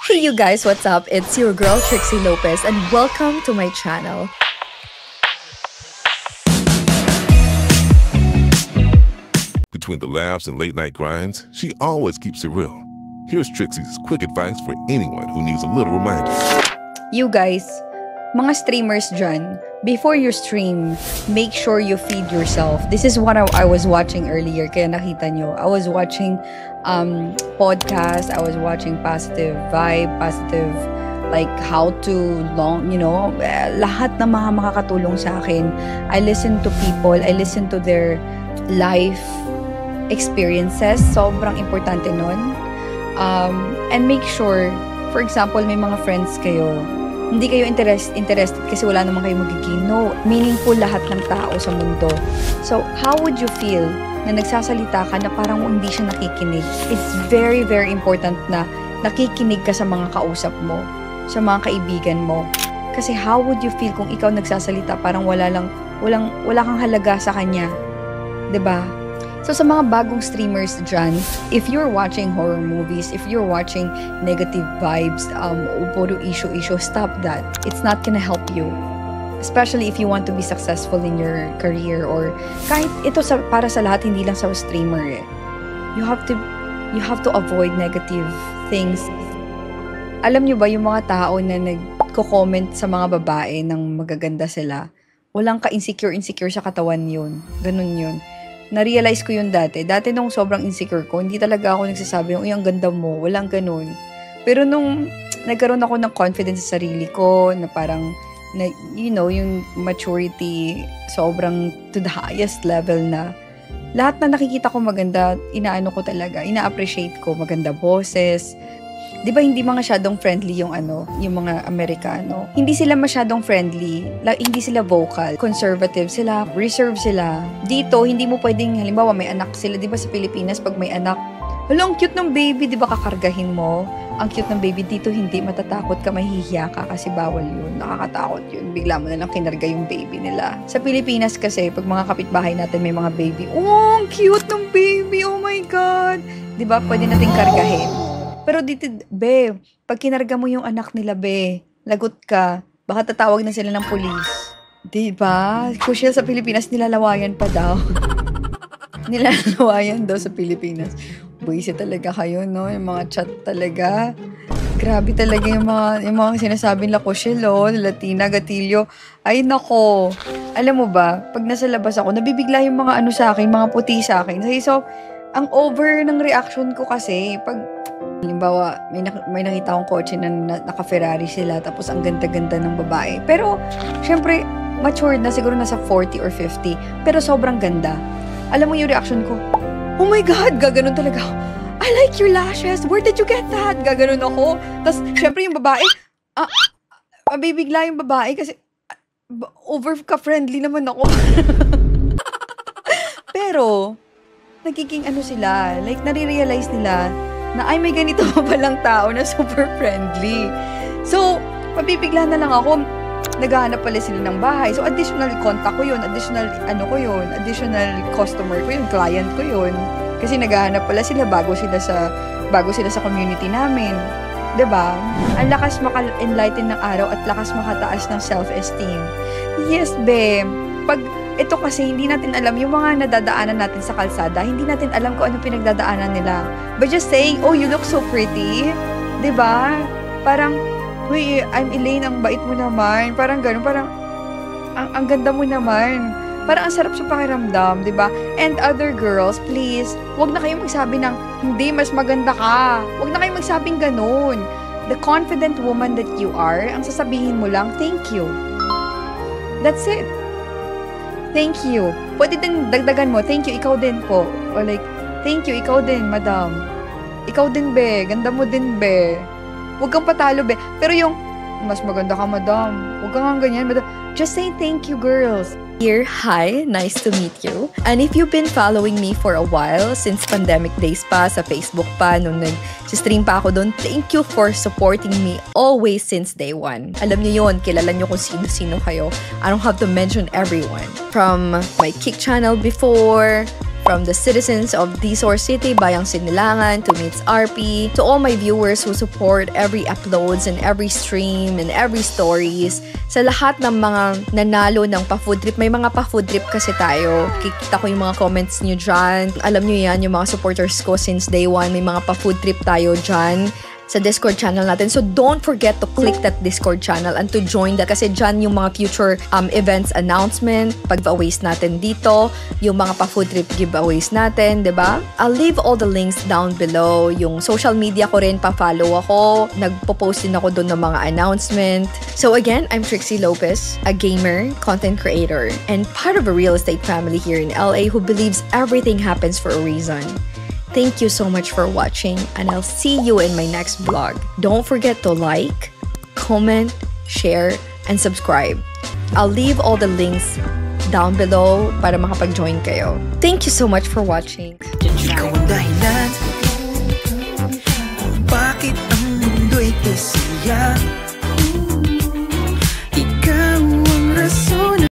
Hey you guys, what's up? It's your girl Trixie Lopez and welcome to my channel. Between the laughs and late-night grinds, she always keeps it real. Here's Trixie's quick advice for anyone who needs a little reminder. You guys, mga streamers dyan, before you stream, make sure you feed yourself. This is what I was watching earlier, kaya nakita nyo. I was watching podcast, I was watching positive vibe, positive, like how to lahat na mga makakatulong sa akin. I listen to people, I listen to their life experiences. Sobrang importante nun. And make sure, for example, may mga friends kayo, hindi kayo interested kasi wala naman kayo magiging. No, meaningful lahat ng tao sa mundo. So, how would you feel na nagsasalita ka na parang hindi siya nakikinig? It's very, very important na nakikinig ka sa mga kausap mo, sa mga kaibigan mo. Kasi how would you feel kung ikaw nagsasalita parang wala kang halaga sa kanya? 'Di ba? So sa mga bagong streamers dyan, if you're watching horror movies, if you're watching negative vibes, puro issue, stop that. It's not gonna help you. Especially if you want to be successful in your career or kahit ito para sa lahat, hindi lang sa streamer eh. You have to avoid negative things. Alam nyo ba yung mga tao na nagko-comment sa mga babae ng magaganda sila, walang ka-insecure sa katawan yun. Ganun yun. Na-realize ko yun dati. Dati nung sobrang insecure ko, hindi talaga ako nagsasabi, uy, ang ganda mo. Walang ganun. Pero nung nagkaroon ako ng confidence sa sarili ko, na parang, yung maturity, sobrang to the highest level na, lahat na nakikita ko maganda, inaano ko talaga, ina-appreciate ko, maganda boses. Di ba hindi masyadong friendly yung mga Amerikano? Hindi sila masyadong friendly, hindi sila vocal, conservative sila, reserved sila. Dito, hindi mo pwedeng, halimbawa may anak sila, di ba sa Pilipinas, pag may anak, hala, ang cute ng baby, di ba kakargahin mo? Ang cute ng baby dito, hindi matatakot ka, mahihiya ka kasi bawal yun, nakakatakot yun. Bigla mo na lang kinarga yung baby nila. Sa Pilipinas kasi, pag mga kapitbahay natin may mga baby, oh, ang cute ng baby, oh my God! Di ba, pwede nating kargahin. Pero dito, be, pag kinarga mo yung anak nila, be, lagot ka, baka tatawag na sila ng pulis. Diba? Kusyel sa Pilipinas, nilalawayan pa daw. Nilalawayan daw sa Pilipinas. Buwisi talaga kayo, no? Yung mga chat talaga. Grabe talaga yung mga sinasabing la Kusyel, oh, Latina, Gatillo. Ay, nako. Alam mo ba, pag nasa labas ako, nabibigla yung mga sa akin, mga puti sa akin. So, ang over ng reaction ko kasi, pag halimbawa, may nakita akong kotse na naka-Ferrari sila, tapos ang ganda-ganda ng babae. Pero, syempre, matured na, siguro nasa 40 or 50, pero sobrang ganda. Alam mo yung reaction ko, oh my God, gaganon talaga ako. I like your lashes, where did you get that? Gaganon ako. Tapos, syempre yung babae, mabibigla yung babae kasi over ka-friendly naman ako. Pero, nagiging sila, like, nare-realize nila, na ay may ganito pa palang tao na super friendly. So, mabibigla na lang ako, naghahanap pala sila ng bahay. So, additional contact ko yun, additional customer ko yun, client ko yun. Kasi naghahanap pala sila bago sila sa community namin. 'Di ba? Ang lakas maka-enlighten ng araw at lakas makataas ng self-esteem. Yes, be. Pag ito kasi hindi natin alam yung mga nadadaanan natin sa kalsada, hindi natin alam kung ano pinagdadaanan nila. But just saying, oh, you look so pretty, 'di ba? Parang, uy, I'm Elaine, ang bait mo naman. Parang gano'n, parang ang ganda mo naman. Parang ang sarap sa pakiramdam, 'di ba? And other girls, please, wag na kayong magsabi ng hindi mas maganda ka. Wag na kayong magsabing gano'n. The confident woman that you are, ang sasabihin mo lang, thank you. That's it. Thank you. Pwede din dagdagan mo, thank you, ikaw din po. Or like, thank you, ikaw din, madam. Ikaw din, be. Ganda mo din, be. Huwag kang patalo, be. Pero yung, mas maganda ka, madam. Huwag kang ganyan, madam. Just say thank you, girls. Here, hi, nice to meet you. And if you've been following me for a while, since pandemic days pa, sa Facebook pa, nung nag-stream pa ako doon, thank you for supporting me always since day one. Alam niyo yon, kilala niyo kung sino-sino kayo. I don't have to mention everyone. From my Kick channel before, from the citizens of Disor City, Bayang Sinilangan, to Meets RP, to all my viewers who support every uploads and every stream and every stories. Sa lahat ng mga nanalo ng pa-food trip, may mga pa-food trip kasi tayo. Kikita ko yung mga comments nyo dyan. Alam nyo yan, yung mga supporters ko since day one, may mga pa-food trip tayo dyan sa Discord channel natin. So don't forget to click that Discord channel and to join that kasi dyan yung mga future events announcement, pag-giveaways natin dito, yung mga pa-food trip giveaways natin, diba? I'll leave all the links down below. Yung social media ko rin, pa-follow ako. Nagpo-post din ako doon ng mga announcement. So again, I'm Trixie Lopez, a gamer, content creator, and part of a real estate family here in LA who believes everything happens for a reason. Thank you so much for watching, and I'll see you in my next vlog. Don't forget to like, comment, share, and subscribe. I'll leave all the links down below para makapag-join kayo. Thank you so much for watching. Ikaw ang dahilan